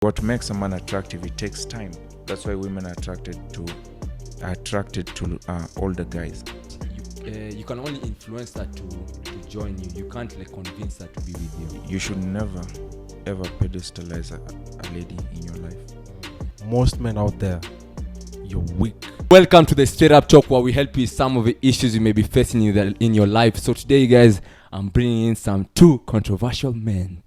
What makes a man attractive, it takes time. That's why women are attracted to older guys. You can only influence that to join you. You can't like convince that to be with you. You should never ever pedestalize a lady in your life. Most men out there, you're weak. Welcome to the Straight Up Talk, where we help you with some of the issues you may be facing in your life. So today, guys, I'm bringing in some two controversial men.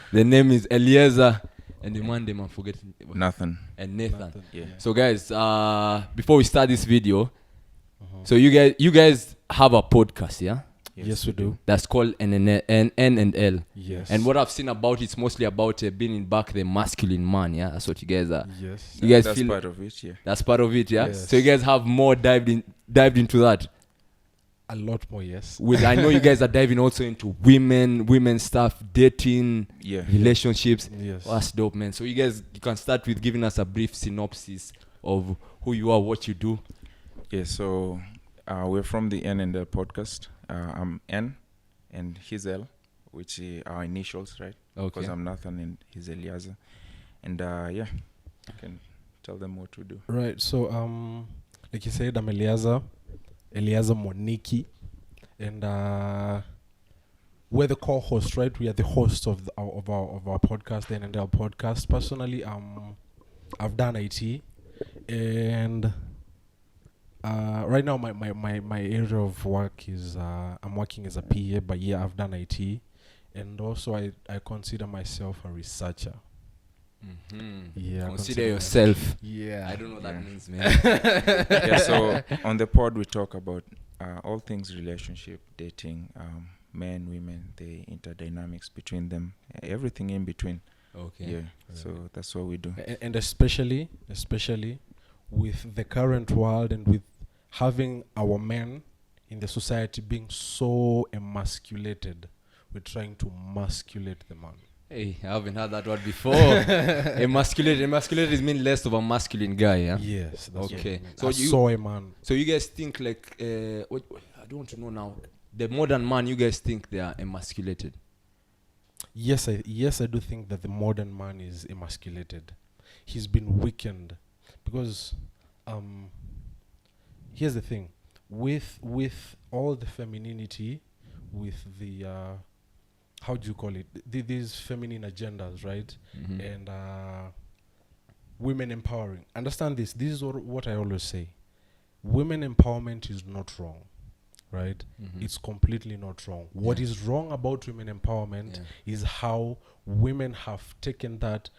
The name is Eliezar and the man name I'm forgetting. Nathan. And Nathan. Yeah. So guys, before we start this video, so you guys have a podcast, yeah? Yes, we do. That's called N and L. Yes. And what I've seen about it's mostly about being back the masculine man, yeah? That's what you guys are. Yes. You guys That's feel part of it, yeah. that's part of it, yeah? Yes. So you guys have more dived into that. A lot more, yes. I know you guys are diving also into women stuff, dating, Yeah. Yes. relationships. Oh, that's dope, man. So you can start with giving us a brief synopsis of who you are, what you do. Yeah, so we're from the N and L podcast. I'm N and he's L, which are initials, right? Okay. Because I'm Nathan and he's Eliezar. And yeah, you can tell them what to do. Right. So, like you said, I'm Eliezar Moniki, and we're the co-host, right? We are the hosts of our podcast, the N&L podcast. Personally, I've done IT, and right now my area of work is I'm working as a PA, but yeah, I've done IT, and also I consider myself a researcher. Mm-hmm. Yeah, Consider yourself. Yeah, I don't know what that Yeah. means, man. Yeah, so on the pod we talk about all things relationship, dating, men, women, the interdynamics between them, everything in between. Okay. Yeah, so that's what we do. And especially with the current world and with having our men in the society being so emasculated, we're trying to masculate the man. Hey, I haven't heard that word before. Emasculated is mean less of a masculine guy, yeah? Yes, that's Okay. what I saw a man. So you guys think like what, I don't want to know now. The modern man, you guys think they are emasculated? Yes, I do think that the modern man is emasculated. He's been weakened because here's the thing, with all the femininity, with the how do you call it? These feminine agendas, right? Mm-hmm. And women empowering. Understand this. This is what I always say. Women empowerment is not wrong, right? Mm-hmm. It's completely not wrong. What is wrong about women empowerment is how women have taken that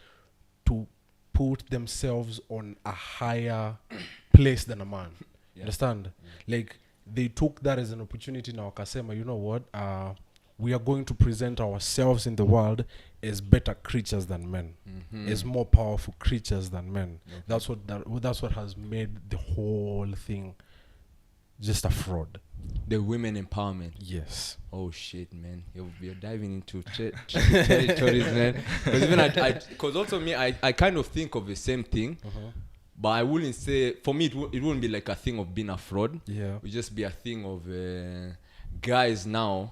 to put themselves on a higher place than a man. Understand? Like, they took that as an opportunity now. Kasema, you know what? We are going to present ourselves in the world as better creatures than men, as more powerful creatures than men. Okay. That's what has made the whole thing just a fraud. The women empowerment. Yes. Oh shit, man! You're diving into territories, man. Because even because also me, I kind of think of the same thing. But I wouldn't say, for me, it wouldn't be like a thing of being a fraud. Yeah. It would just be a thing of guys now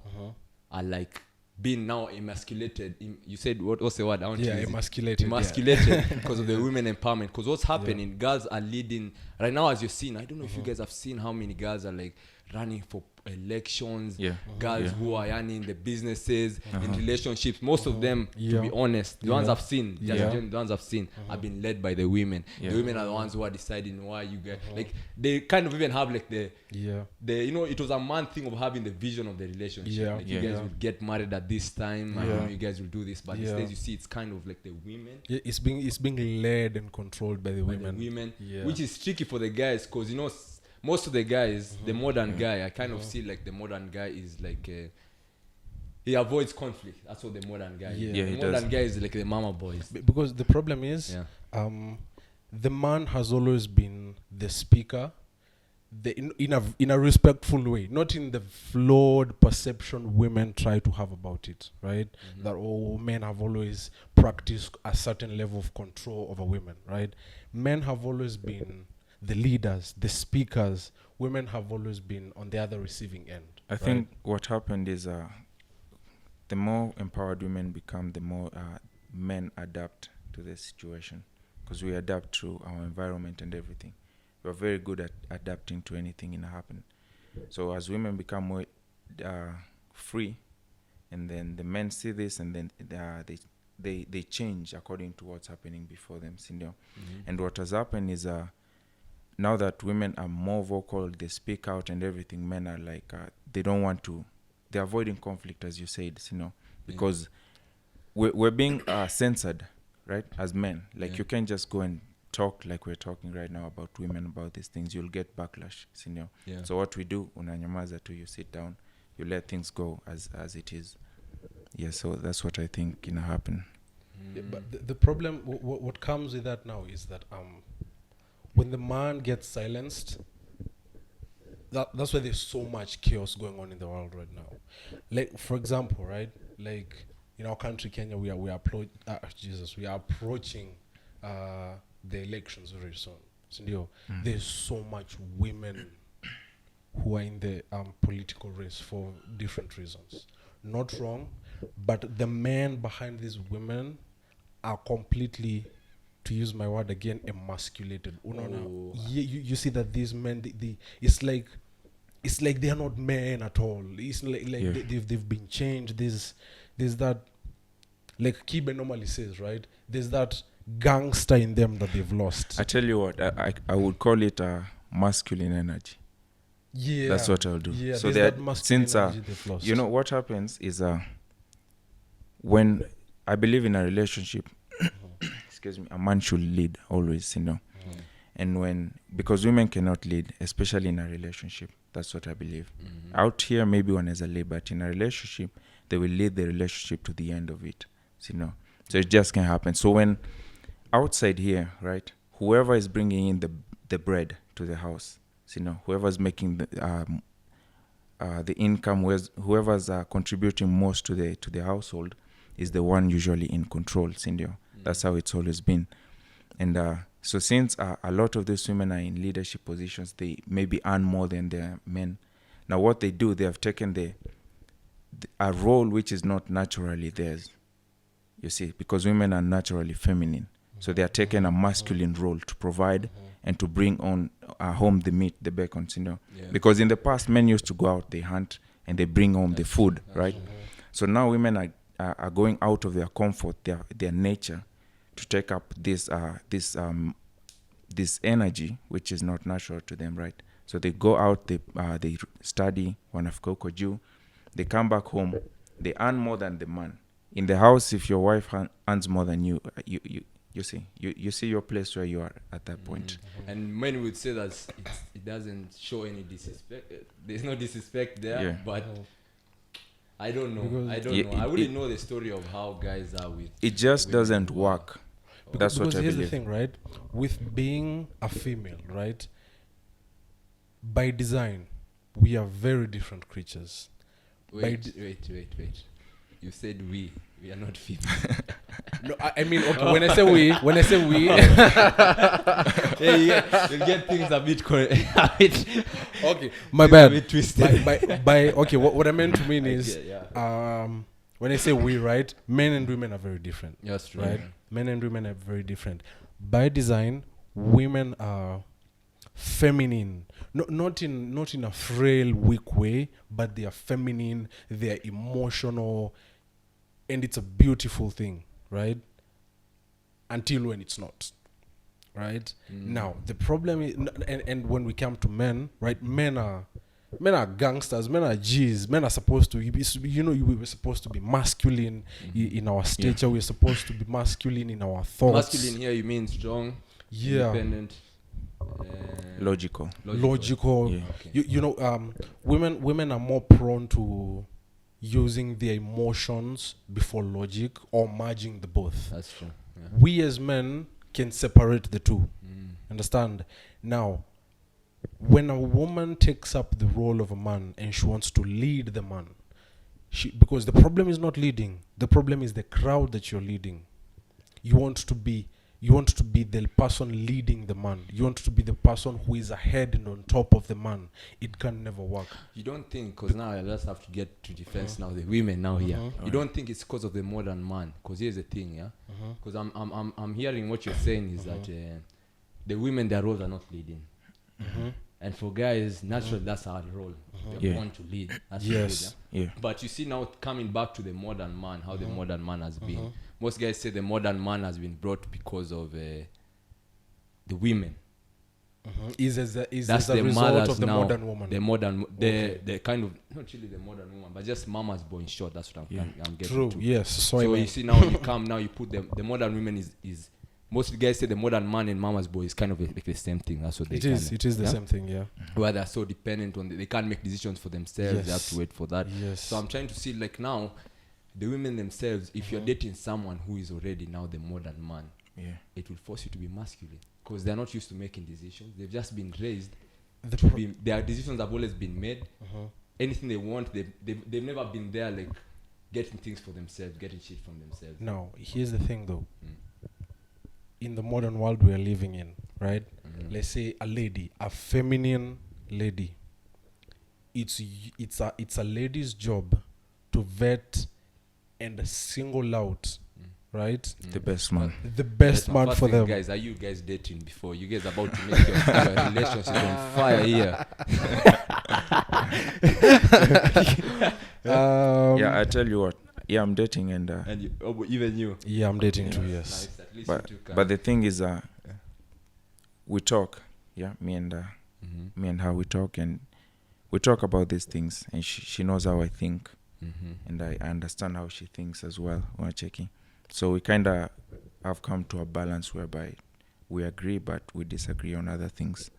are like being now emasculated. You said, what's the word? Emasculated. Emasculated because of the women empowerment. Because what's happening, girls are leading, right now as you've seen, I don't know if you guys have seen how many girls are like running for elections, girls who are in the businesses, in relationships. Most of them, to be honest, the ones I've seen, the ones I've seen have been led by the women. The women are the ones who are deciding why you get, like, they kind of even have like the you know, it was a man thing of having the vision of the relationship. Like, you guys will get married at this time, I know you guys will do this, but these days you see it's kind of like the women. It's being led and controlled by the women. Which is tricky for the guys, because, you know, most of the guys, the modern guy, I kind of see like the modern guy is like he avoids conflict. That's what the modern guy is. The modern guy is like the mama boys. Because the problem is the man has always been the speaker, in a respectful way, not in the flawed perception women try to have about it, right? That men have always practiced a certain level of control over women, right? Men have always been the leaders, the speakers. Women have always been on the other receiving end. I think what happened is the more empowered women become, the more men adapt to the situation, because we adapt to our environment and everything. We're very good at adapting to anything in happen. So as women become more free, and then the men see this, and then they change according to what's happening before them, And what has happened is now that women are more vocal, they speak out and everything, men are like they don't want to, they're avoiding conflict, as you said, because we're being censored, right, as men. Like you can't just go and talk like we're talking right now about women, about these things. You'll get backlash, So what we do, unanyamaza tu, you sit down, you let things go as it is. Yeah, so that's what I think gonna happen. Yeah, but the problem, what comes with that now is that when the man gets silenced, that's why there's so much chaos going on in the world right now. Like, for example, right, like in our country, Kenya, we are approaching the elections very soon. So, there's so much women who are in the political race for different reasons. Not wrong, but the men behind these women are completely, to use my word again, emasculated. You see that these men, it's like they are not men at all. It's like they've been changed. There's that, like Kibe normally says, right? There's that gangster in them that they've lost. I tell you what, I would call it a masculine energy. Yeah, that's what I'll do. Yeah, so that masculine energy they've lost. You know what happens is when I believe in a relationship, excuse me, a man should lead always, and because women cannot lead, especially in a relationship. That's what I believe. Out here, maybe one is a lead, but in a relationship, they will lead the relationship to the end of it. So it just can't happen. So when outside here, right, whoever is bringing in the bread to the house, whoever's making the income, whoever's contributing most to the household is the one usually in control. That's how it's always been. And so since a lot of these women are in leadership positions, they maybe earn more than their men. Now what they do, they have taken a role which is not naturally theirs. You see, because women are naturally feminine. So they are taking a masculine role to provide and to bring on home the meat, the bacon, Because in the past, men used to go out, they hunt, and they bring home the food, right? So now women are going out of their comfort, their nature, to take up this energy, which is not natural to them, right? So they go out, they study, wanafika huko juu, they come back home, they earn more than the man. In the house, if your wife earns more than you, you see your place where you are at that point. And men would say that it doesn't show any disrespect. There's no disrespect there, but I don't know. I wouldn't know the story of how guys are with. It just doesn't work. That's what I believe. Here's the thing, right? With being a female, right? By design, we are very different creatures. Wait. You said we are not female. No, I mean, okay, when I say we, yeah, you get things a bit okay, my bad. A bit twisted. By okay, what I meant to mean is, when I say we, right, men and women are very different. That's true. Right? Men and women are very different. By design, women are feminine, not in a frail, weak way, but they are feminine, they are emotional, and it's a beautiful thing, right? Until when it's not, right? Now the problem is, and when we come to men, right? Men are gangsters, men are G's, men are supposed to, we were supposed to be masculine in our stature, we're supposed to be masculine in our thoughts. Masculine here, you mean strong, independent, logical. Yeah. Okay. Women are more prone to using their emotions before logic or merging the both. That's true. Yeah. We as men can separate the two. Understand? Now, when a woman takes up the role of a man and she wants to lead the man, because the problem is not leading, the problem is the crowd that you're leading. You want to be You want to be the person leading the man. You want to be the person who is ahead and on top of the man. It can never work. You don't think, because now I just have to get to defense now, the women now here. You don't think it's because of the modern man? Because here's the thing, yeah? Because I'm hearing what you're saying is that the women, their roles are not leading. And for guys, naturally, that's our role. They want to lead. That's Yes. Good, yeah? But you see now, coming back to the modern man, how the modern man has been. Most guys say the modern man has been brought because of the women. Is That's the the result mothers of the now, modern woman. The kind of, not really the modern woman, but just mama's boy in short. That's what I'm getting True. to. Yes. So you see now, you come now, you put the modern women is most guys say the modern man and mama's boy is kind of like the same thing. That's what they It is the same thing, yeah. Where they're so dependent on they can't make decisions for themselves. They have to wait for that. Yes. So I'm trying to see like now, the women themselves, if you're dating someone who is already now the modern man, it will force you to be masculine because they're not used to making decisions. They've just been raised to be. Their decisions have always been made. Anything they want, they've never been there like getting things for themselves, getting shit from themselves. Now, here's the thing though. In the modern world we are living in, right? Let's say a lady, a feminine lady. It's a lady's job to vet and single out, right? The best man. The best man for them. Guys, are you guys dating before? You guys about to make your relationship on fire here? Yeah, I tell you what. Yeah, I'm dating and even you. Yeah, I'm dating too. Yes. Nice. At least but you two can. but the thing is, we talk. Yeah, me and her, we talk and we talk about these things, and she knows how I think, and I understand how she thinks as well. We're checking, so we kind of have come to a balance whereby we agree, but we disagree on other things.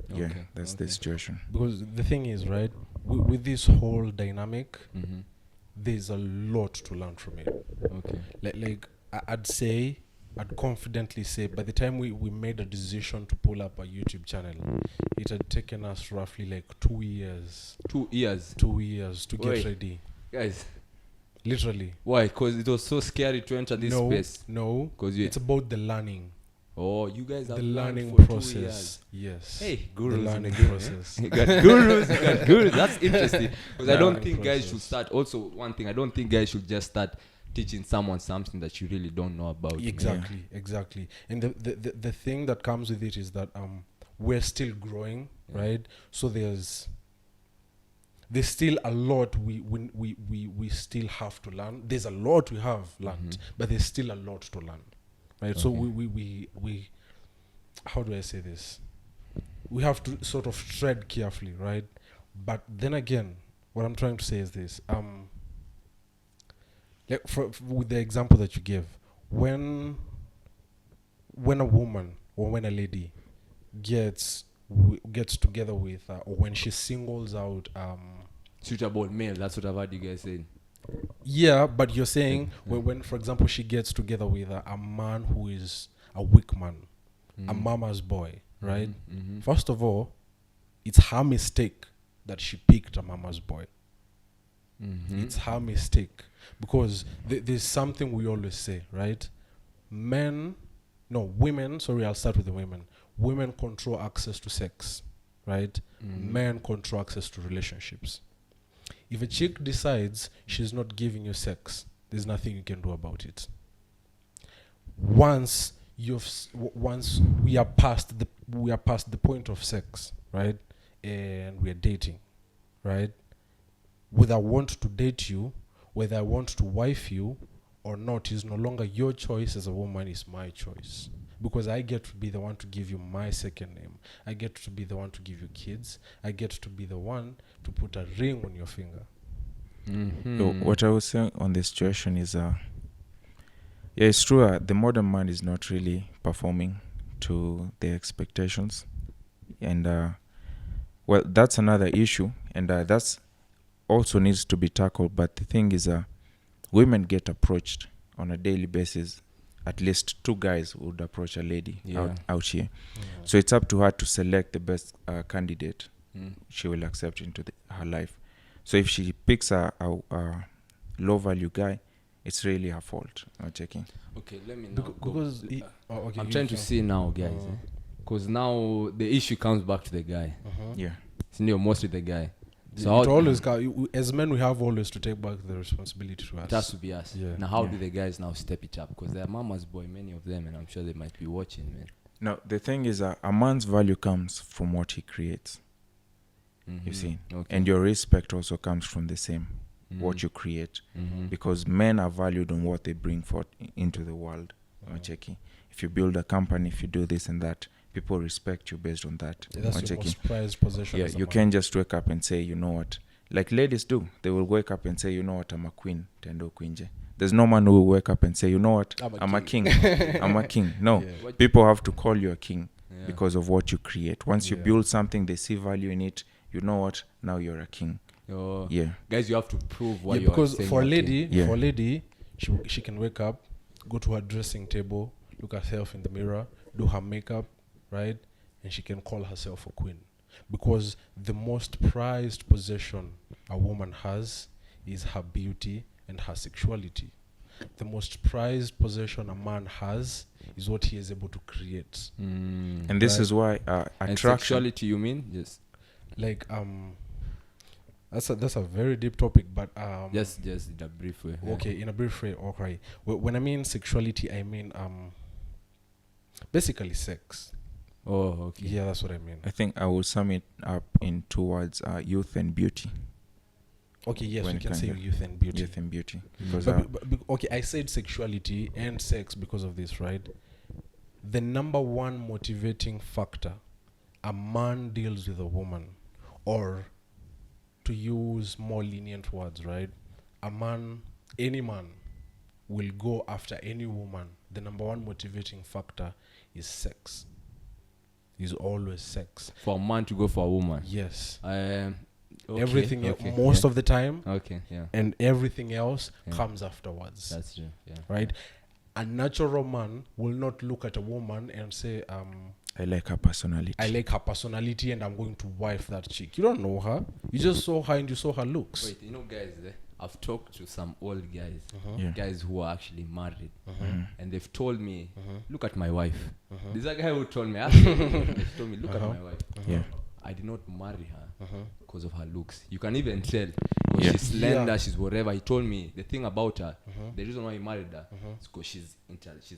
Yeah, that's the situation. Because the thing is, right, with this whole dynamic. There's a lot to learn from it. Like I'd confidently say by the time we made a decision to pull up a YouTube channel, it had taken us roughly like 2 years. 2 years? 2 years to get ready. Guys. Literally. Why? Because it was so scary to enter this space? No, it's about the learning. Oh, you guys have the learning for process. 2 years. Yes. Hey, gurus. The learning process. You got gurus. You got gurus. That's interesting. Because I don't think process. guys should start. Also, one thing, I don't think guys should just start teaching someone something that you really don't know about. Exactly. And the thing that comes with it is that we're still growing, right? So there's still a lot we still have to learn. There's a lot we have learned, but there's still a lot to learn. Right, so we how do I say this? We have to sort of tread carefully, right? But then again, what I'm trying to say is this: like with the example that you gave, when a woman or when a lady gets together with, or when she singles out suitable male, that's what I've heard you guys saying. Yeah, but you're saying when, for example, she gets together with a man who is a weak man, a mama's boy, right? First of all, it's her mistake that she picked a mama's boy. It's her mistake because there's something we always say, right? Women, sorry, I'll start with the women. Women control access to sex, right? Men control access to relationships. If a chick decides she's not giving you sex, there's nothing you can do about it. Once we are past the point of sex, right, and we are dating, right, whether I want to date you, whether I want to wife you or not, is no longer your choice as a woman, it's my choice. Because I get to be the one to give you my second name. I get to be the one to give you kids. I get to be the one to put a ring on your finger. So what I was saying on the situation is, it's true. The modern man is not really performing to their expectations, and well, that's another issue, and that's also needs to be tackled. But the thing is, women get approached on a daily basis. At least 2 guys would approach a lady out here. So it's up to her to select the best candidate she will accept into her life. So if she picks a low-value guy, it's really her fault. Checking. Okay, let me now go. Because okay, I'm trying to see now, guys, because now the issue comes back to the guy. Yeah. It's mostly the guy. So it always as men, we have always to take back the responsibility to us. It has to be us. Yeah. Now, how do the guys now step it up? Because they're mama's boy, many of them, and I'm sure they might be watching, man. Now, the thing is, a man's value comes from what he creates. You see, and your respect also comes from the same what you create, because men are valued on what they bring forth into the world. Checking. If you build a company, if you do this and that, people respect you based on that. That's your most prized possession. Yeah, you can't just wake up and say, you know what, like ladies do. They will wake up and say, you know what, I'm a queen, tendo queenje. There's no man who will wake up and say, you know what, I'm a king. I'm a king. No, people have to call you a king because of what you create. Once you build something, they see value in it. You know what, now you're a king. Yeah, guys, you have to prove what you're because saying. For a lady, she can wake up, go to her dressing table, look at herself in the mirror, do her makeup, right, and she can call herself a queen. Because the most prized possession a woman has is her beauty and her sexuality. The most prized possession a man has is what he is able to create. And this is why and sexuality, you mean? Yes. Like that's a very deep topic, but just in a brief way. Okay, in a brief way. Okay, when I mean sexuality, I mean basically sex. Oh, okay. Yeah, that's what I mean. I think I will sum it up in 2 words: youth and beauty. Okay, yes, we can say youth and beauty. Youth and beauty. Because but okay, I said sexuality and sex because of this, right? The number one motivating factor a man deals with a woman, or to use more lenient words, right? Any man will go after any woman. The number one motivating factor is sex. Is always sex. For a man to go for a woman? Yes. Everything most of the time. Okay, yeah. And everything else comes afterwards. That's true, yeah. Right? A natural man will not look at a woman and say, I like her personality. I like her personality and I'm going to wife that chick. You don't know her. You just saw her and you saw her looks. Wait, guys, I've talked to some old guys, guys who are actually married, and they've told me, look at my wife. There's a guy who told me, look at my wife. Yeah. I did not marry her because of her looks. You can even tell. She's slender, she's whatever. He told me the thing about her, the reason why he married her is because she's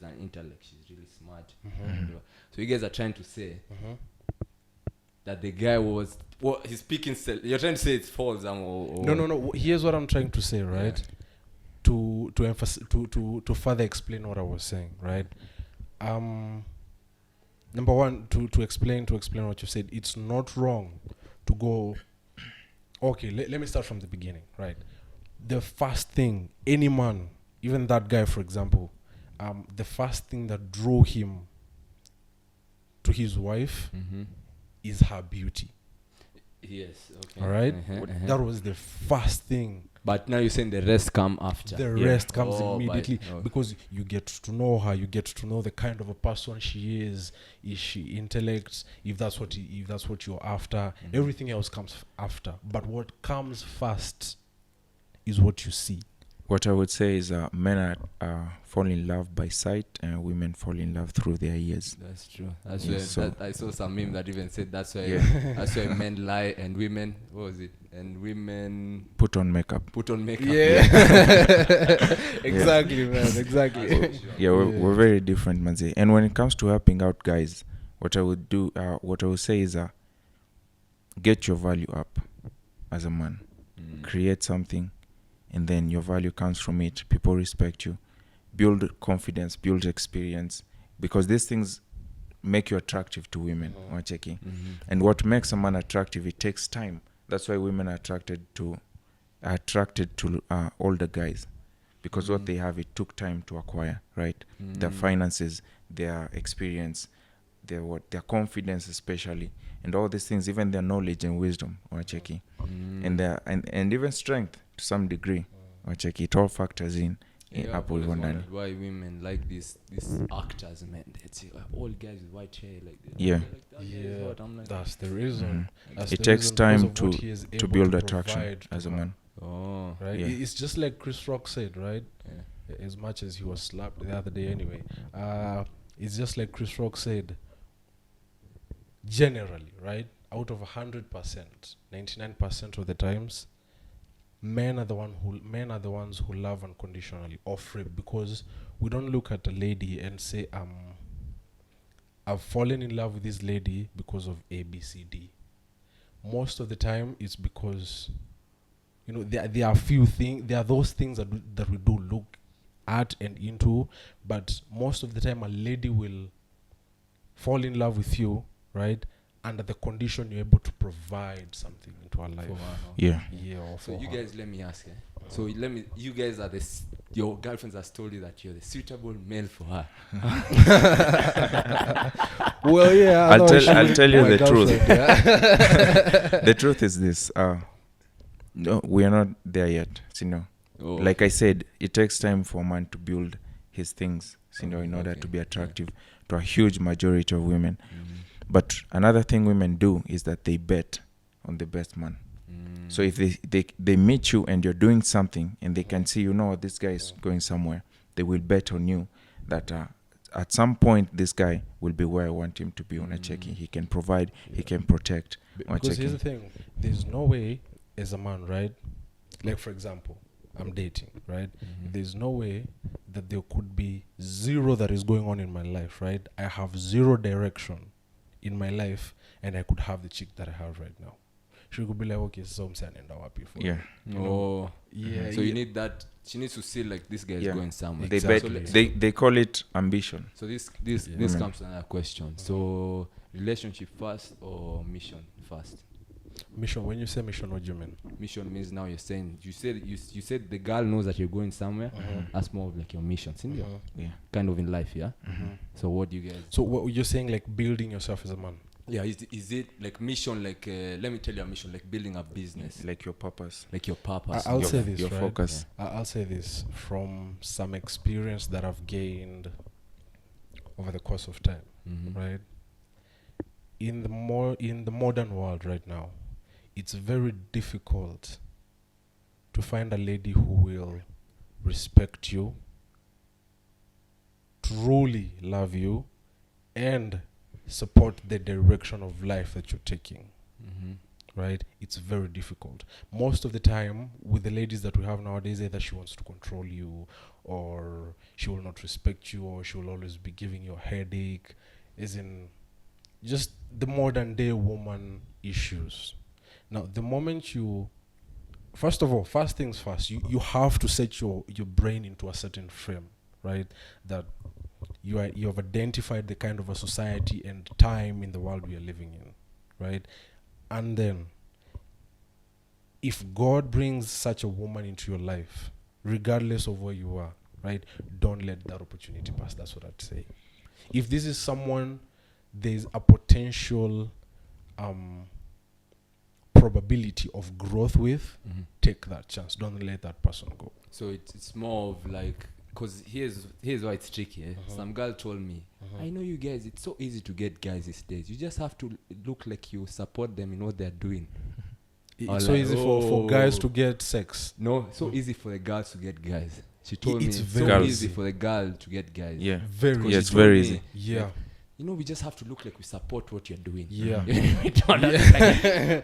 an intellect, she's really smart. So you guys are trying to say that the guy was he's speaking. You're trying to say it's false. No. Here's what I'm trying to say, right? To emphasize, to further explain what I was saying, right? Number one, to explain what you said. It's not wrong to go. Okay, let me start from the beginning, right? The first thing any man, even that guy, for example, the first thing that drew him to his wife is her beauty. Yes. Okay. All right. That was the first thing. But now you're saying the rest come after. The rest comes immediately because you get to know her. You get to know the kind of a person she is. Is she intellect? If that's what you're after, everything else comes after. But what comes first is what you see. What I would say is men fall in love by sight and women fall in love through their ears. That's true. I saw some meme that even said that's why men lie and women, what was it? And women put on makeup. Yeah. Exactly, man. Exactly. We're very different, manze. And when it comes to helping out guys, what I would say is get your value up as a man. Create something. And then your value comes from it. People respect you. Build confidence, build experience. Because these things make you attractive to women. And what makes a man attractive, it takes time. That's why women are attracted to older guys. Because what they have, it took time to acquire, right? Their finances, their experience, their confidence especially. And all these things, even their knowledge and wisdom, and even strength to some degree, it all factors in Apple One. Why women like these actors, man? It's all guys with white hair like this. Yeah. That's the reason. It takes time to build attraction as a man. Right. Yeah. It's just like Chris Rock said, right? as much as he was slapped the other day anyway. It's just like Chris Rock said, generally, right? Out of 100%, 99% of the times, men are the ones who love unconditionally or free, because we don't look at a lady and say, I've fallen in love with this lady because of A, B, C, D. Most of the time, it's because, you know, there are few things. There are those things that we do look at and into, but most of the time, a lady will fall in love with you, right? Under the condition you're able to provide something into her life. Yeah. So you guys, let me ask. So you guys are your girlfriends has told you that you're the suitable male for her. Well, yeah. I'll tell you the truth. The truth is this. No, we are not there yet. Like I said, it takes time for a man to build his things, in order to be attractive to a huge majority of women. But another thing women do is that they bet on the best man. So if they meet you and you're doing something and they can see, this guy is going somewhere, they will bet on you that at some point this guy will be where I want him to be on a checking. He can provide, he can protect. Because here's the thing, there's no way as a man, right? Like, for example, I'm dating, right? There's no way that there could be zero that is going on in my life, right? I have zero direction in my life, and I could have the chick that I have right now. She could be like, okay, so I'm saying and happy for yeah. Yeah. So you need that. She needs to see like this guy is going somewhere. They call it ambition. So this comes to another question. So relationship first or mission first? Mission. When you say mission, what do you mean? Mission means now you're saying you said the girl knows that you're going somewhere. That's more of like your mission, yeah. Kind of in life, yeah. So what do you guys? So what you're saying, like building yourself as a man? Yeah. Is it like mission? Like let me tell you a mission, like building a business, like your purpose. Like your purpose. I'll say this. Your right? focus. Yeah. I'll say this from some experience that I've gained over the course of time, right? In the modern world right now, it's very difficult to find a lady who will respect you, truly love you, and support the direction of life that you're taking. Right? It's very difficult. Most of the time, with the ladies that we have nowadays, either she wants to control you, or she will not respect you, or she will always be giving you a headache, as in just the modern day woman issues. Now, the moment first things first, you have to set your brain into a certain frame, right? That you have identified the kind of a society and time in the world we are living in, right? And then, if God brings such a woman into your life, regardless of where you are, right, don't let that opportunity pass. That's what I'd say. If this is someone there's a potential probability of growth with, take that chance. Don't let that person go. So it's more of like, because here's why it's tricky. Some girl told me, I know you guys, it's so easy to get guys these days. You just have to look like you support them in what they're doing. It's so easy for guys to get sex. No, it's so easy for the girls to get guys. She told me it's very easy for the girl to get guys. Yeah. It's very easy. Yeah. We just have to look like we support what you're doing. Yeah.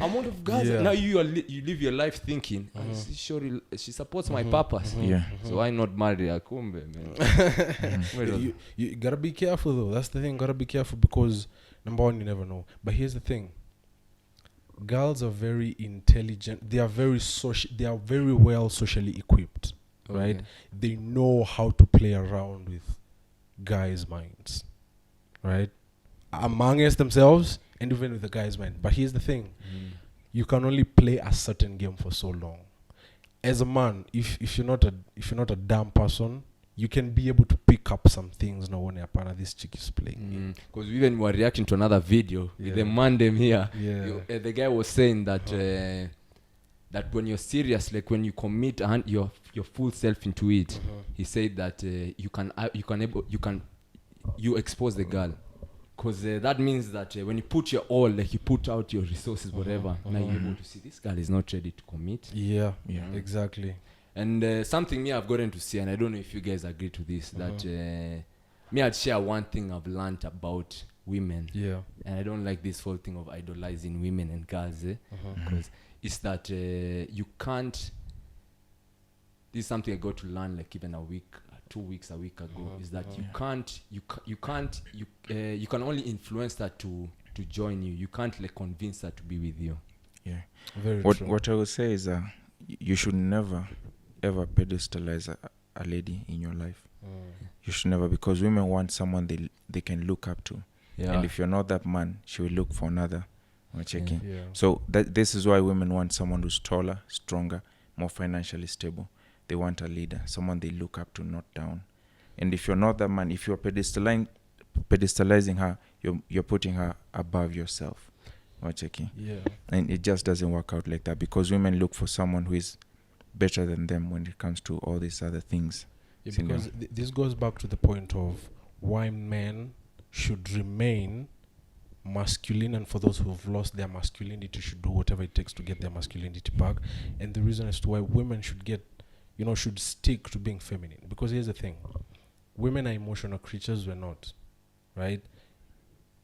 Amount of girls now you live your life thinking, she supports my purpose. Yeah. So why not marry her? Kumbe, man. You gotta be careful though. That's the thing. Gotta be careful because number one, you never know. But here's the thing. Girls are very intelligent. They are very They are very well socially equipped, right? They know how to play around with guys' minds, right? Amongst themselves and even with the guy's mind. But here's the thing. You can only play a certain game for so long. As a man, if you're not a dumb person, you can be able to pick up some things now when this chick is playing. Because we even were reacting to another video with the man them here. The guy was saying that that when you're serious, like when you commit your full self into it, he said that you expose the girl. Because that means that when you put your all, like you put out your resources, whatever, now you're able to see this girl is not ready to commit. Yeah, exactly. And something me I've gotten to see, and I don't know if you guys agree to this, that me I'd share one thing I've learned about women. Yeah. And I don't like this whole thing of idolizing women and girls, because it's that you can't. This is something I got to learn like even 2 weeks, a week ago. Is that you can only influence her to join you. You can't like convince her to be with you. Yeah. Very true. What I would say is you should never ever pedestalize a lady in your life. You should never, because women want someone they can look up to. Yeah. And if you're not that man, she will look for another. We're checking. Yeah. So this is why women want someone who's taller, stronger, more financially stable. They want a leader, someone they look up to, not down. And if you're not that man, if you're pedestalizing her, you're putting her above yourself. We're checking. Yeah. And it just doesn't work out like that, because women look for someone who is better than them when it comes to all these other things. Yeah, because this goes back to the point of why men should remain masculine, and for those who have lost their masculinity should do whatever it takes to get their masculinity back. And the reason as to why women should stick to being feminine. Because here's the thing. Women are emotional creatures, we're not. Right?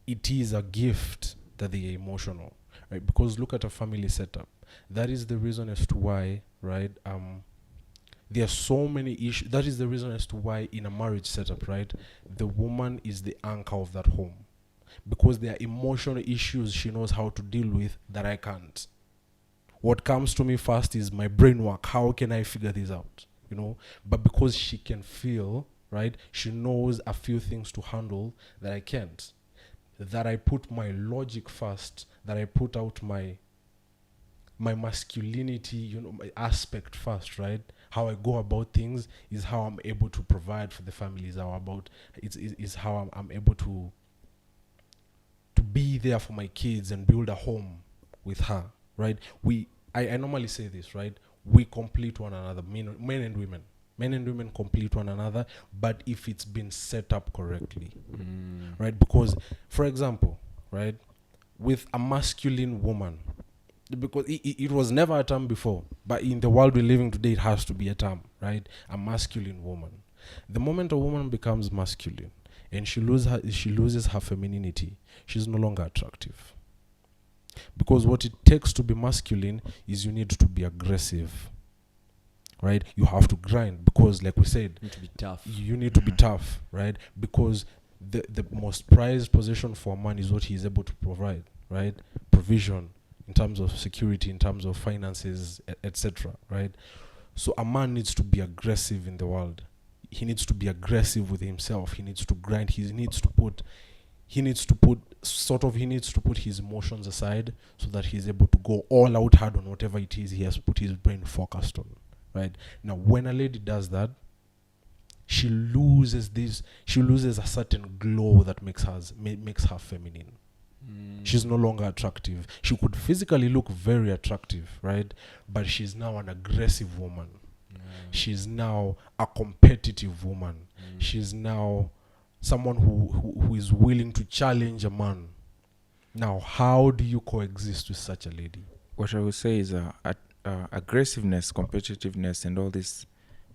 It is a gift that they are emotional. Right? Because look at a family setup. That is the reason as to why, right? There are so many issues. That is the reason as to why in a marriage setup, right, the woman is the anchor of that home. Because there are emotional issues she knows how to deal with that I can't. What comes to me first is my brain work. How can I figure this out? But because she can feel, right, she knows a few things to handle that I can't. That I put my logic first, that I put out my masculinity, my aspect first, right? How I go about things is how I'm able to provide for the family. Is how I'm able to be there for my kids and build a home with her, right? I normally say this, right? We complete one another, men and women. Men and women complete one another, but if it's been set up correctly, right? Because, for example, right, with a masculine woman, because it was never a term before, but in the world we're living today, it has to be a term, right? A masculine woman. The moment a woman becomes masculine and she loses her femininity, she's no longer attractive. Because what it takes to be masculine is you need to be aggressive, right? You have to grind, because like we said, You need to be tough. You need to be tough, right? Because the most prized possession for a man is what he is able to provide, right? Provision in terms of security, in terms of finances, etc., right? So a man needs to be aggressive in the world. He needs to be aggressive with himself. He needs to grind. He needs to put his emotions aside so that he's able to go all out hard on whatever it is he has put his brain focused on, right? Now, when a lady does that, she loses a certain glow that makes her feminine. She's no longer attractive. She could physically look very attractive, right? But she's now an aggressive woman. She's now a competitive woman. She's now someone who is willing to challenge a man. Now, how do you coexist with such a lady? What I would say is aggressiveness, competitiveness, and all these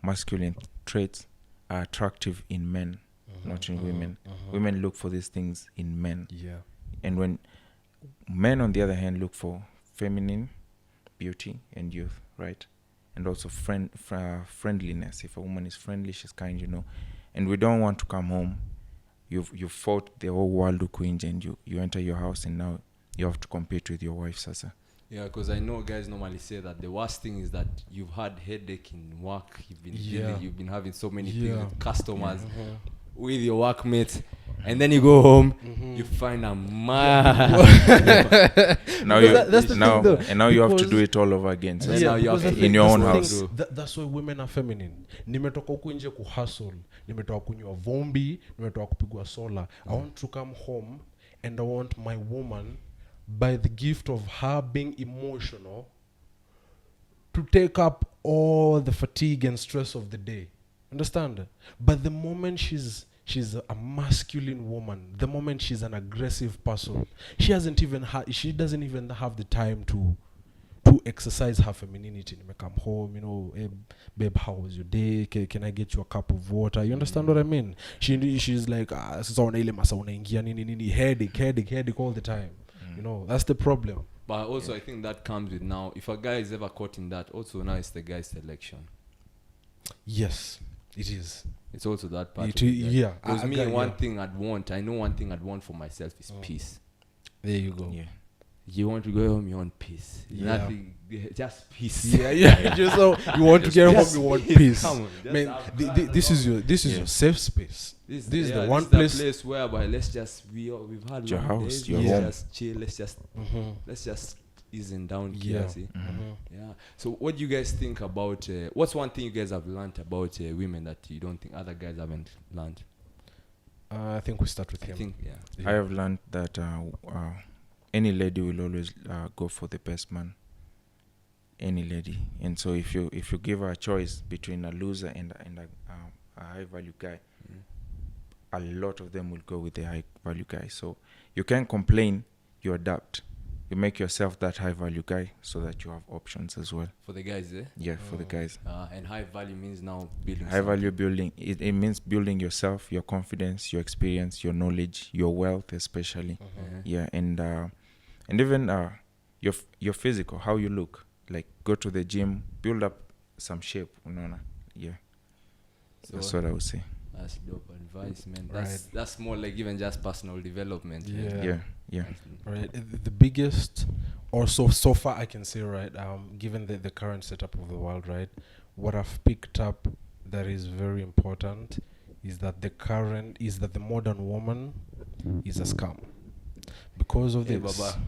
masculine traits are attractive in men, not in women. Women look for these things in men. Yeah. And when men, on the other hand, look for feminine beauty and youth, right? And also friendliness. If a woman is friendly, she's kind, And we don't want to come home. You've fought the whole world ukwinje, and you enter your house, and now you have to compete with your wife, sasa. Yeah, because I know guys normally say that the worst thing is that you've had headache in work. You've been having so many things with customers, with your workmates, and then you go home, you find a man. Now you have to do it all over again. So now you have to in your own house. That's why women are feminine. Nimetoka huku nje kuhustle, nimetoka kunywa vumbi, nimetoka kupigwa sola. I want to come home and I want my woman, by the gift of her being emotional, to take up all the fatigue and stress of the day. Understand? But the moment she's a masculine woman, the moment she's an aggressive person, she doesn't even have the time to to exercise her femininity. Come home, hey, babe, how was your day? Can I get you a cup of water? You understand what I mean? She's like, headache all the time. That's the problem. But also, I think that comes with now. If a guy is ever caught in that, also now it's the guy's selection. Yes, it is. It's also that part. Yeah. Because one thing I'd want for myself is peace. There you go. Yeah. You want to go home, you want peace. Yeah. Nothing, just peace. Yeah. Just so you want to get home, you want peace. Come on, Man, this is your safe space. This is the one place whereby we've had your long house, days. your Let's home. just chill. Let's just easing down here. Yeah. See? Yeah. So, what do you guys think about? What's one thing you guys have learned about women that you don't think other guys haven't learned? I think we start with him. I think, I have learned that any lady will always go for the best man. Any lady, and so if you give her a choice between a loser and a high value guy, a lot of them will go with the high value guy. So you can't complain. You adapt. You make yourself that high value guy so that you have options as well. For the guys, Yeah, for the guys. And high value means now building. High value building. It means building yourself, your confidence, your experience, your knowledge, your wealth, especially. Yeah, and even your physical, how you look. Like go to the gym, build up some shape. Yeah, so that's what I would say. That's dope advice, man. Right. That's more like even just personal development. Yeah. Right. The biggest, or so far I can say, right, given the current setup of the world, right, what I've picked up that is very important is that the modern woman is a scam. Because of Hey, this. Baba.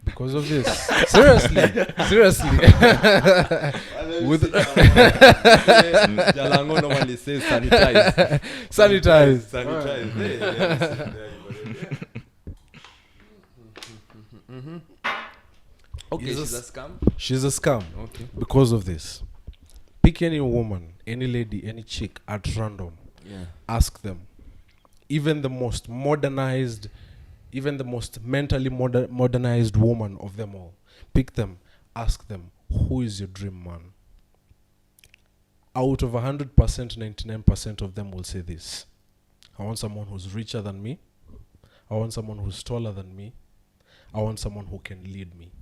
Because of this. Seriously. With Jalango normally says sanitize. sanitize. Sanitize. Hey, okay, she's a scam. She's a scam. Okay. Because of this. Pick any woman, any lady, any chick at random. Yeah. Ask them. Even the most modernized, even the most mentally modernized woman of them all. Pick them. Ask them, who is your dream man? Out of 100%, 99% of them will say this. I want someone who's richer than me. I want someone who's taller than me. I want someone who can lead me.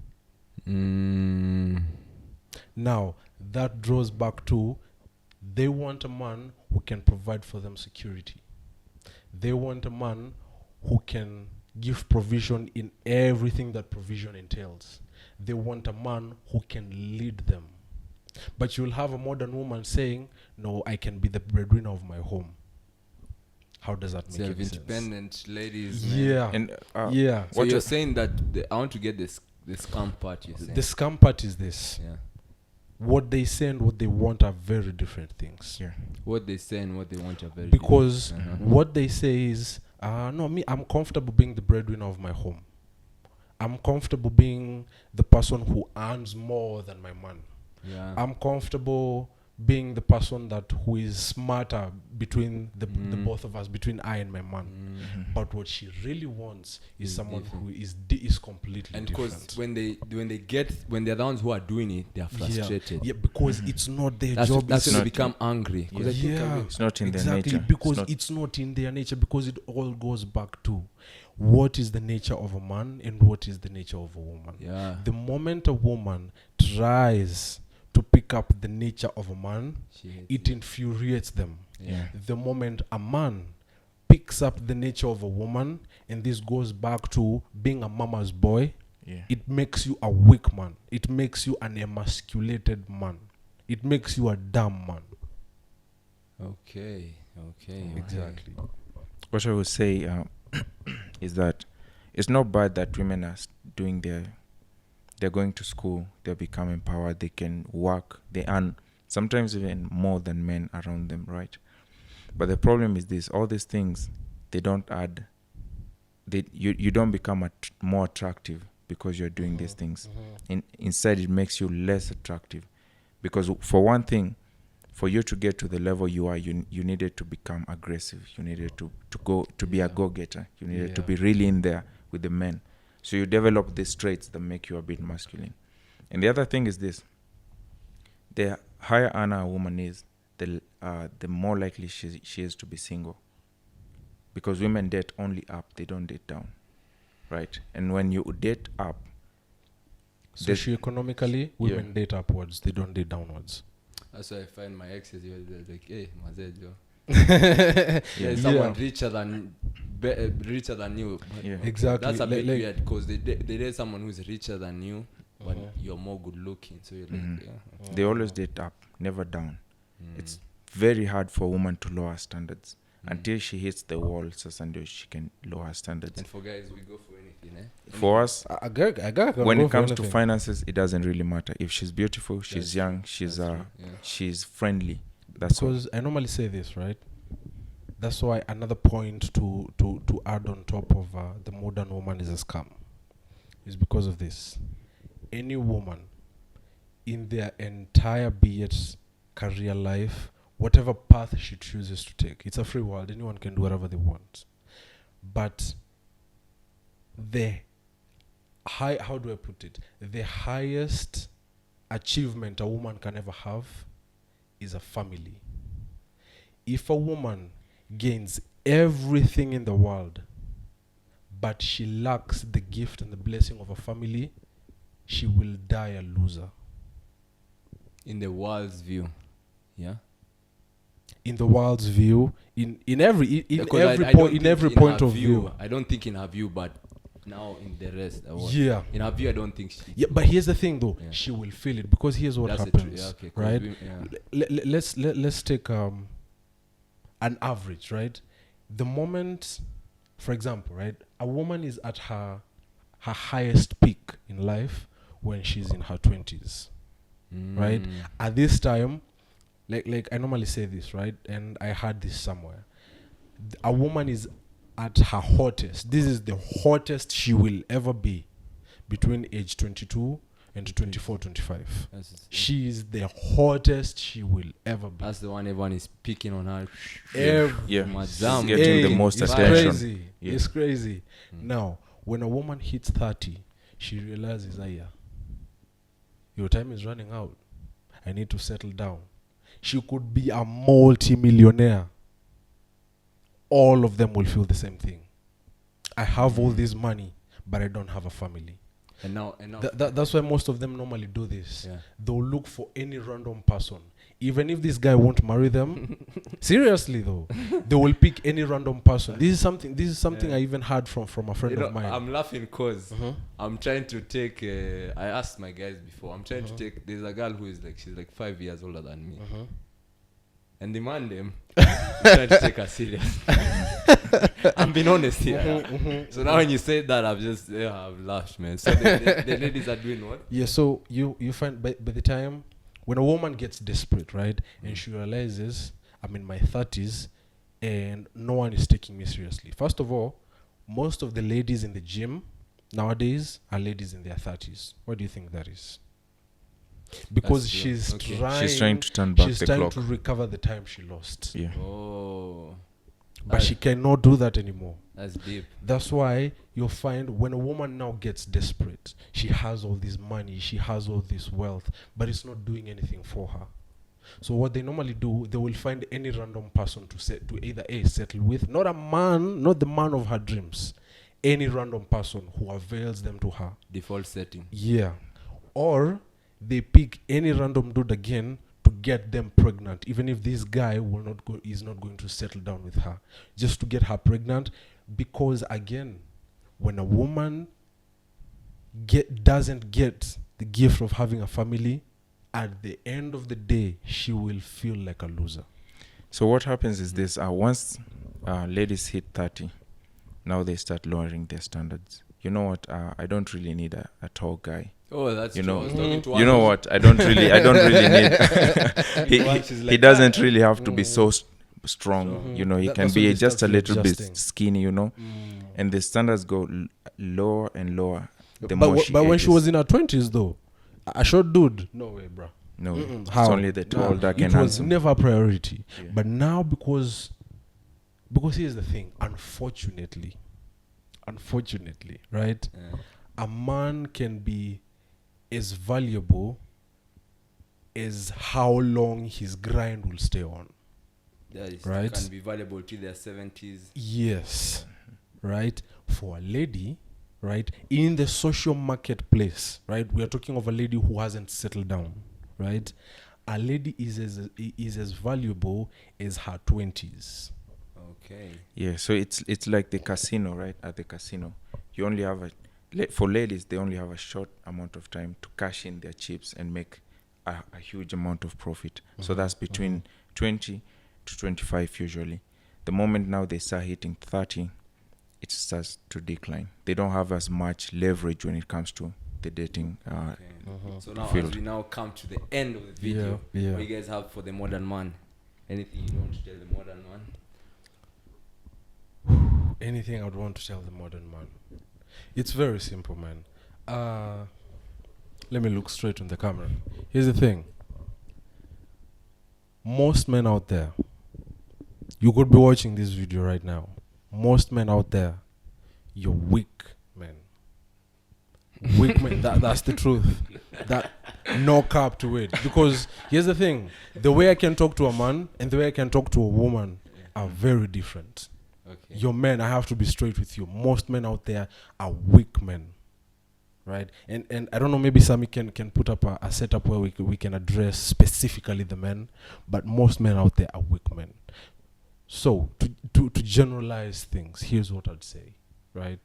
Now, that draws back to they want a man who can provide for them security. They want a man who can give provision in everything that provision entails. They want a man who can lead them. But you'll have a modern woman saying, no, I can be the breadwinner of my home. How does that make sense? Self-independent ladies, man. Yeah. And Yeah. So you're saying that I want to get this scam part, you're saying. The scam part is this. Yeah. What they say and what they want are very different things. Yeah. What they say and what they want are very Because different. what they say is, no, me, I'm comfortable being the breadwinner of my home. I'm comfortable being the person who earns more than my man. Yeah. I'm comfortable being the person who is smarter between the both of us, between I and my man. But what she really wants is someone who is completely and different. because when they're the ones who are doing it, they are frustrated. Yeah, because it's not their job. That's it's when not they become angry. It's not in their nature. Because it's not in their nature, because it all goes back to what is the nature of a man and what is the nature of a woman. Yeah. The moment a woman tries to pick up the nature of a man, it infuriates them. Yeah. The moment a man picks up the nature of a woman, and this goes back to being a mama's boy, it makes you a weak man. It makes you an emasculated man. It makes you a dumb man. Okay. Exactly. What I would say is that it's not bad that women are doing they're going to school, they become empowered, they can work, they earn sometimes even more than men around them, right? But the problem is this: all these things, they don't add. You don't become more attractive because you're doing these things. Instead, it makes you less attractive, because for one thing, for you to get to the level you are, you needed to become aggressive. You needed to be a go-getter. You needed to be really in there with the men. So you develop these traits that make you a bit masculine. And the other thing is this: the higher earner a woman is, the more likely she is to be single. Because women date only up, they don't date down, right? And when you date up, socioeconomically, women date upwards, they don't date downwards. That's why I find my exes, they're like, hey, mazejo. There's someone richer than you. Yeah. Exactly. That's a bit weird because they date someone who's richer than you, but you're more good looking. So you're like, they always date up, never down. It's very hard for a woman to lower standards until she hits the wall. So Sunday she can lower standards. And for guys, we go for anything, eh? For us, I got when it comes to finances, it doesn't really matter. If she's beautiful, she's young, she's friendly. That's because I normally say this, right? That's why another point to add on top of the modern woman is a scam. Is because of this. Any woman in their entire be it career life, whatever path she chooses to take, it's a free world. Anyone can do whatever they want. But how do I put it? The highest achievement a woman can ever have is a family. If a woman gains everything in the world, but she lacks the gift and the blessing of a family, she will die a loser. In the world's view, yeah. In the world's view, in every point of view. I don't think in her view, but now in the rest. Yeah. In her view, I don't think she. Yeah, but here's the thing, though. Yeah. She will feel it because here's what happens. Yeah, okay, right? Let's take an average, right? The moment, for example, right, a woman is at her highest peak in life when she's in her 20s, right? At this time, like I normally say this, right? And I heard this somewhere. A woman is at her hottest. This is the hottest she will ever be between age 22 and 24, 25. She is the hottest she will ever be. That's the one everyone is picking on her. Getting the most attention. Crazy. Yeah. It's crazy. Now, when a woman hits 30, she realizes, your time is running out. I need to settle down. She could be a multi-millionaire. All of them will feel the same thing. I have all this money, but I don't have a family. And now that's why most of them normally do this. Yeah. They'll look for any random person. Even if this guy won't marry them, seriously though, they will pick any random person. This is something I even heard from a friend of mine. I'm laughing because I'm trying to take. I asked my guys before. I'm trying to take. There's a girl who is she's 5 years older than me, and demand them. I'm trying to take her serious. I'm being honest here. So now when you say that, I've laughed, man. So the ladies are doing what? Yeah. So you find by the time. When a woman gets desperate, right, and she realizes, I'm in my 30s and no one is taking me seriously. First of all, most of the ladies in the gym nowadays are ladies in their 30s. What do you think that is? Because she's trying to turn back the clock. She's trying to recover the time she lost. Yeah. Oh. But she cannot do that anymore. That's deep. That's why you'll find when a woman now gets desperate, she has all this money, she has all this wealth, but it's not doing anything for her. So what they normally do, they will find any random person to either settle with, not a man, not the man of her dreams, any random person who avails them to her. Default setting. Yeah. Or they pick any random dude again to get them pregnant, even if this guy is not going to settle down with her, just to get her pregnant. Because again, when a woman doesn't get the gift of having a family, at the end of the day, she will feel like a loser. So what happens is this: once ladies hit 30, now they start lowering their standards. You know what? I don't really need a tall guy. Oh, that's you true. know. You know what? I don't really need. He doesn't really have to be so strong. You know, he can be just a little bit skinny. You know, and the standards go lower and lower. But when she was in her 20s, though, a short dude, no way, bro. No, it's only the tall, dark, and handsome. It was never a priority. Yeah. But now, because here's the thing. Unfortunately, right? Yeah. A man can be is valuable is how long his grind will stay on. That is, right? Can be valuable till their 70s. Yes, right? For a lady, right, in the social marketplace, right, we are talking of a lady who hasn't settled down, right? A lady is as valuable as her 20s. Okay. Yeah, so it's like the casino, right? At the casino, you only have for ladies, they only have a short amount of time to cash in their chips and make a huge amount of profit. So that's between 20 to 25 usually. The moment now they start hitting 30, it starts to decline. They don't have as much leverage when it comes to the dating So now field. as we now come to the end of the video, what do you guys have for the modern man? Anything you want to tell the modern man? Anything I would want to tell the modern man? It's very simple, man. Let me look straight on the camera. Here's the thing. Most men out there, you could be watching this video right now. Most men out there, you're weak men. Weak men. That's the truth. That no cap to it. Because here's the thing. The way I can talk to a man and the way I can talk to a woman are very different. Okay. Your men, I have to be straight with you. Most men out there are weak men. Right? And I don't know, maybe Sammy can put up a setup where we can address specifically the men, but most men out there are weak men. So to generalize things, here's what I'd say, right?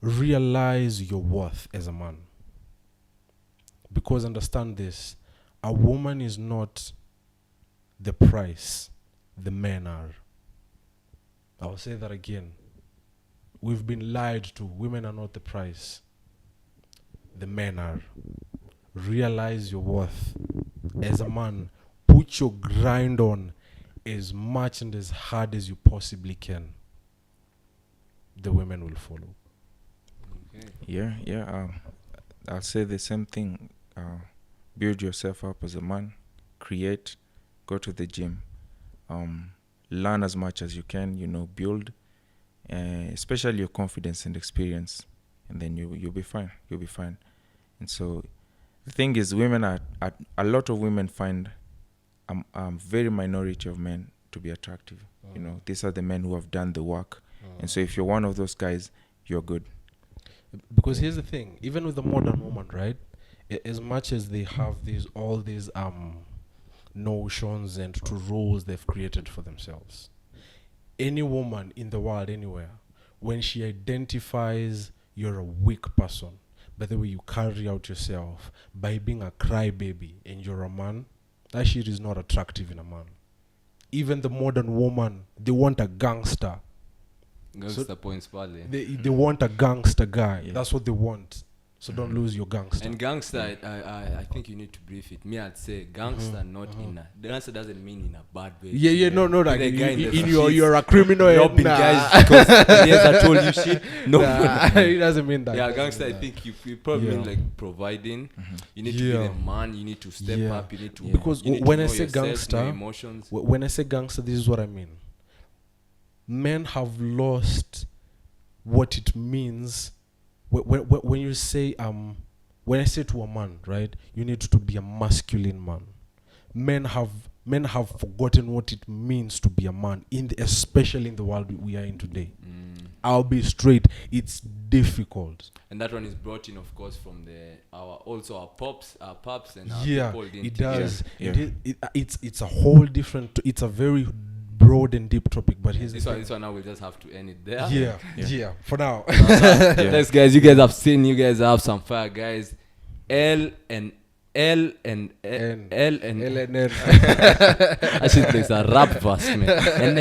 Realize your worth as a man. Because understand this, a woman is not the price, the men are. I'll say that again. We've been lied to. Women are not the price. The men are. Realize your worth. As a man, put your grind on as much and as hard as you possibly can. The women will follow. Okay. Yeah. I'll say the same thing. Build yourself up as a man. Create. Go to the gym. Learn as much as you can. Build. Especially your confidence and experience, and then you'll be fine. And so the thing is, women are a lot of women find a very minority of men to be attractive. These are the men who have done the work, and so if you're one of those guys, you're good. Because here's the thing, even with the modern woman, right, as much as they have all these notions and rules they've created for themselves, any woman in the world, anywhere, when she identifies you're a weak person by the way you carry out yourself, by being a crybaby, and you're a man, that shit is not attractive in a man. Even the modern woman, they want a gangster. Gangster points badly. They want a gangster guy. Yeah. That's what they want. So don't lose your gangster. And gangster, I think you need to brief it. Me, I'd say gangster, not in a... Gangster doesn't mean in a bad way. Yeah, no, like The guy in the in streets you're a criminal. robbing Nah. guys because Eliezar told you shit. No. Nah, it doesn't mean that. Yeah, It doesn't gangster, I mean that. think you probably mean like providing. You need to be Yeah. the man. You need to step Yeah. up. You need to... Because you need when to I know say yourself, gangster, know your emotions. When I say gangster, this is what I mean. Men have lost what it means when you say when I say to a man, right, you need to be a masculine man. Men have forgotten what it means to be a man, especially in the world we are in today. I'll be straight. It's difficult. And that one is brought in, of course, from our pups and our Yeah, people didn't it teach does. us. Yeah. It's a whole different. It's a very broad and deep topic. But here's This the one, thing. this one now we'll just have to end it there. Yeah. For now. Thanks, guys. You guys have seen. You guys have some fire, guys. L and N. I should play a rap verse, man. And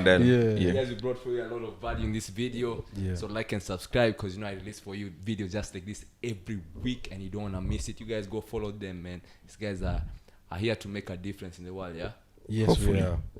then Yeah. You guys, we brought for you a lot of value in this video. Yeah. So like and subscribe, because I release for you videos just like this every week, and you don't wanna miss it. You guys go follow them, man. These guys are here to make a difference in the world. Yeah. Yes, Hopefully. we are.